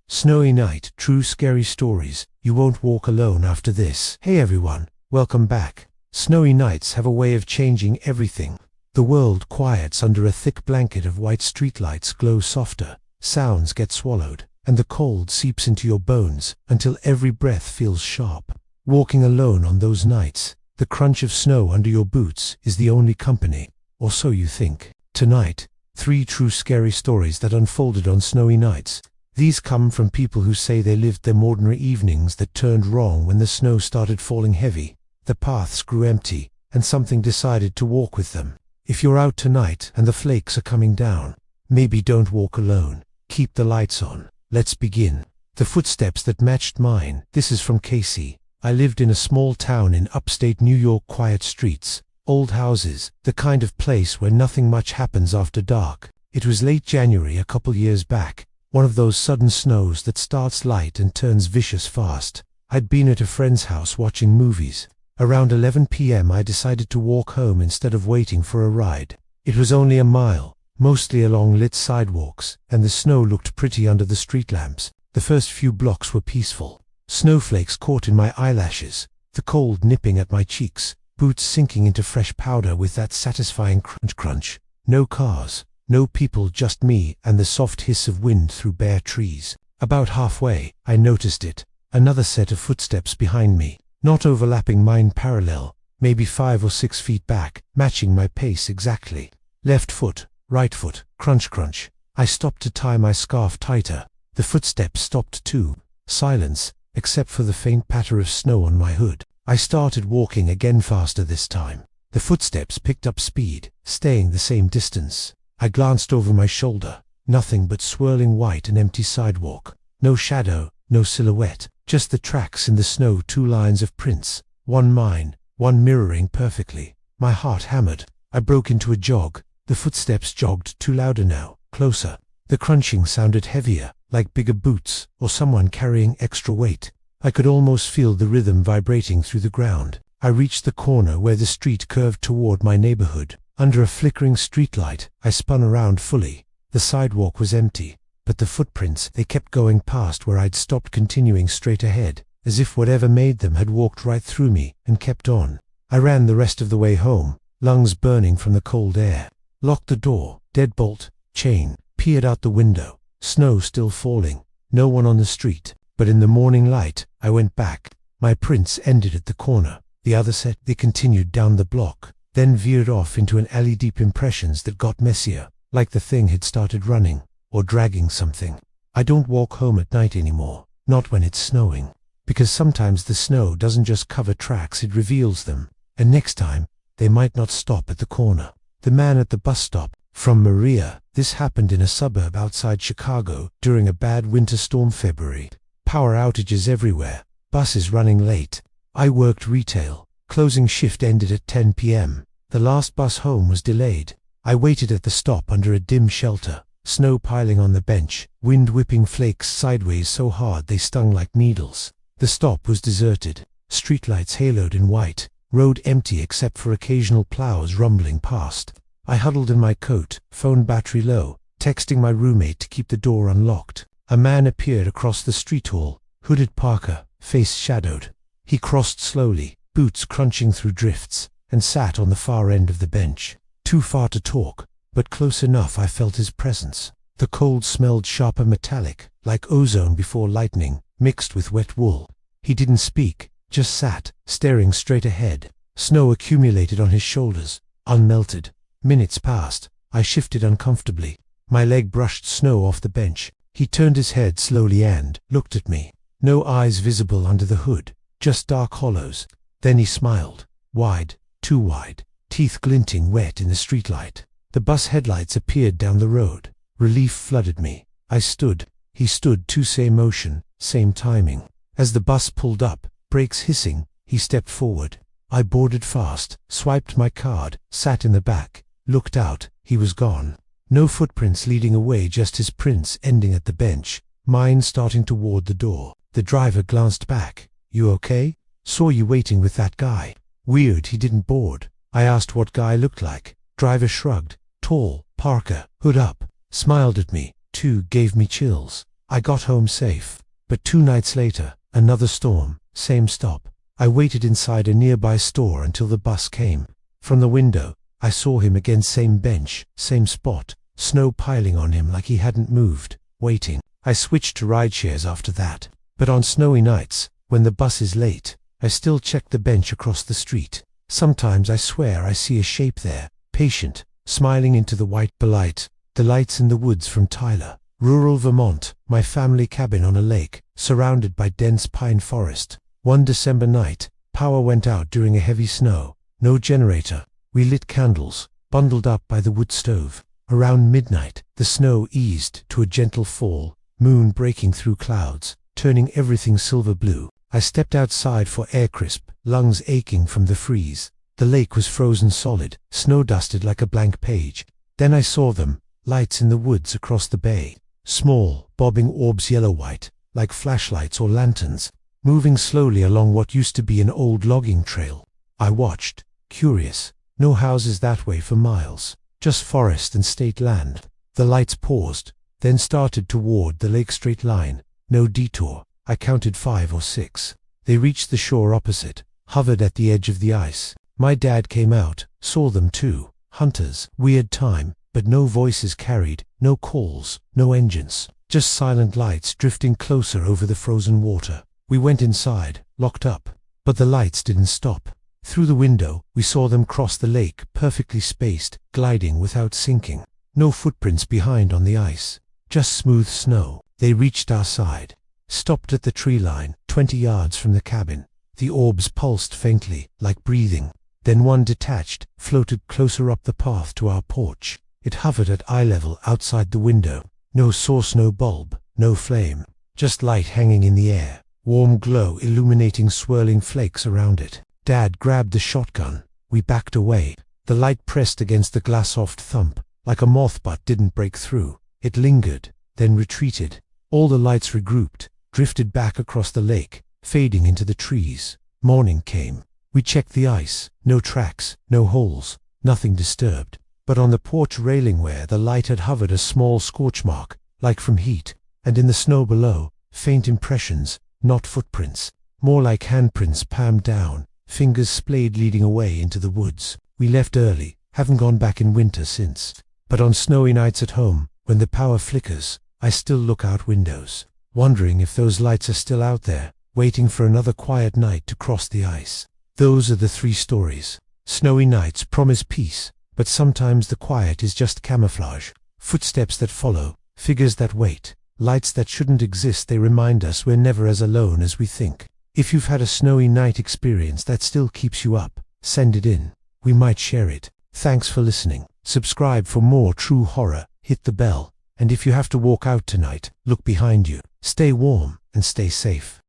Snowy night, true scary stories. You won't walk alone after this. Hey everyone, welcome back. Snowy nights have a way of changing everything. The world quiets under a thick blanket of white streetlights glow softer, sounds get swallowed, and the cold seeps into your bones until every breath feels sharp. Walking alone on those nights, the crunch of snow under your boots is the only company, or so you think. Tonight, 3 true scary stories that unfolded on snowy nights. These come from people who say they lived them ordinary evenings that turned wrong when the snow started falling heavy, the paths grew empty, and something decided to walk with them. If you're out tonight and the flakes are coming down, maybe don't walk alone. Keep the lights on. Let's begin. The footsteps that matched mine. This is from Casey. I lived in a small town in upstate New York. Quiet streets, old houses, the kind of place where nothing much happens after dark. It was late January a couple years back. One of those sudden snows that starts light and turns vicious fast. I'd been at a friend's house watching movies. Around 11 p.m. I decided to walk home instead of waiting for a ride. It was only a mile, mostly along lit sidewalks, and the snow looked pretty under the street lamps. The first few blocks were peaceful. Snowflakes caught in my eyelashes, the cold nipping at my cheeks, boots sinking into fresh powder with that satisfying crunch. No cars. No people, just me and the soft hiss of wind through bare trees. About halfway, I noticed it. Another set of footsteps behind me, not overlapping mine, parallel, maybe 5 or 6 feet back, matching my pace exactly. Left foot, right foot, crunch crunch. I stopped to tie my scarf tighter. The footsteps stopped too. Silence, except for the faint patter of snow on my hood. I started walking again, faster this time. The footsteps picked up speed, staying the same distance. I glanced over my shoulder. Nothing but swirling white and empty sidewalk. No shadow, no silhouette, just the tracks in the snow. 2 lines of prints, one mine, one mirroring perfectly. My heart hammered. I broke into a jog. The footsteps jogged too louder now, closer. The crunching sounded heavier, like bigger boots or someone carrying extra weight. I could almost feel the rhythm vibrating through the ground. I reached the corner where the street curved toward my neighborhood. Under a flickering streetlight, I spun around fully. The sidewalk was empty, but the footprints, they kept going past where I'd stopped, continuing straight ahead, as if whatever made them had walked right through me and kept on. I ran the rest of the way home, lungs burning from the cold air. Locked the door, deadbolt, chain, peered out the window. Snow still falling, no one on the street, but in the morning light, I went back. My prints ended at the corner. The other set, they continued down the block, then veered off into an alley. Deep impressions that got messier, like the thing had started running, or dragging something. I don't walk home at night anymore, not when it's snowing, because sometimes the snow doesn't just cover tracks, it reveals them, and next time, they might not stop at the corner. The man at the bus stop, from Maria. This happened in a suburb outside Chicago during a bad winter storm. February. Power outages everywhere, buses running late. I worked retail. Closing shift ended at 10 p.m. The last bus home was delayed. I waited at the stop under a dim shelter, snow piling on the bench, wind whipping flakes sideways so hard they stung like needles. The stop was deserted, streetlights haloed in white, road empty except for occasional plows rumbling past. I huddled in my coat, phone battery low, texting my roommate to keep the door unlocked. A man appeared across the street hall, hooded parka, face shadowed. He crossed slowly, boots crunching through drifts, and sat on the far end of the bench. Too far to talk, but close enough I felt his presence. The cold smelled sharper, metallic, like ozone before lightning, mixed with wet wool. He didn't speak, just sat, staring straight ahead. Snow accumulated on his shoulders, unmelted. Minutes passed. I shifted uncomfortably. My leg brushed snow off the bench. He turned his head slowly and looked at me. No eyes visible under the hood, just dark hollows. Then he smiled. Wide, too wide, teeth glinting wet in the streetlight. The bus headlights appeared down the road. Relief flooded me. I stood. He stood too. Same motion, same timing. As the bus pulled up, brakes hissing, he stepped forward. I boarded fast, swiped my card, sat in the back, looked out. He was gone. No footprints leading away, just his prints ending at the bench, mine starting toward the door. The driver glanced back. You okay? Saw you waiting with that guy. Weird he didn't board. I asked what guy looked like. Driver shrugged. Tall, parka, hood up, smiled at me. Too, gave me chills. I got home safe. But 2 nights later, another storm, same stop. I waited inside a nearby store until the bus came. From the window, I saw him again, same bench, same spot, snow piling on him like he hadn't moved, waiting. I switched to rideshares after that. But on snowy nights, when the bus is late, I still check the bench across the street. Sometimes I swear I see a shape there, patient, smiling into the white light. The lights in the woods from Tyler, rural Vermont, my family cabin on a lake, surrounded by dense pine forest. One December night, power went out during a heavy snow. No generator. We lit candles, bundled up by the wood stove. Around midnight, the snow eased to a gentle fall, moon breaking through clouds, turning everything silver blue. I stepped outside for air crisp, lungs aching from the freeze. The lake was frozen solid, snow-dusted like a blank page. Then I saw them, lights in the woods across the bay. Small, bobbing orbs, yellow-white, like flashlights or lanterns, moving slowly along what used to be an old logging trail. I watched, curious. No houses that way for miles, just forest and state land. The lights paused, then started toward the lake, straight line, no detour. I counted 5 or 6. They reached the shore opposite, hovered at the edge of the ice. My dad came out, saw them too. Hunters. Weird time, but no voices carried, no calls, no engines, just silent lights drifting closer over the frozen water. We went inside, locked up, but the lights didn't stop. Through the window, we saw them cross the lake, perfectly spaced, gliding without sinking. No footprints behind on the ice, just smooth snow. They reached our side, stopped at the tree line, 20 yards from the cabin. The orbs pulsed faintly, like breathing. Then one detached, floated closer up the path to our porch. It hovered at eye level outside the window. No source, no bulb, no flame. Just light hanging in the air. Warm glow illuminating swirling flakes around it. Dad grabbed the shotgun. We backed away. The light pressed against the glass, soft thump, like a moth but didn't break through. It lingered, then retreated. All the lights regrouped, drifted back across the lake, fading into the trees. Morning came. We checked the ice. No tracks, no holes, nothing disturbed. But on the porch railing where the light had hovered, a small scorch mark, like from heat. And in the snow below, faint impressions, not footprints, more like handprints palmed down, fingers splayed leading away into the woods. We left early, haven't gone back in winter since. But on snowy nights at home, when the power flickers, I still look out windows, wondering if those lights are still out there, waiting for another quiet night to cross the ice. Those are the 3 stories. Snowy nights promise peace, but sometimes the quiet is just camouflage. Footsteps that follow, figures that wait, lights that shouldn't exist. They remind us we're never as alone as we think. If you've had a snowy night experience that still keeps you up, send it in. We might share it. Thanks for listening. Subscribe for more true horror, hit the bell, and if you have to walk out tonight, look behind you. Stay warm and stay safe.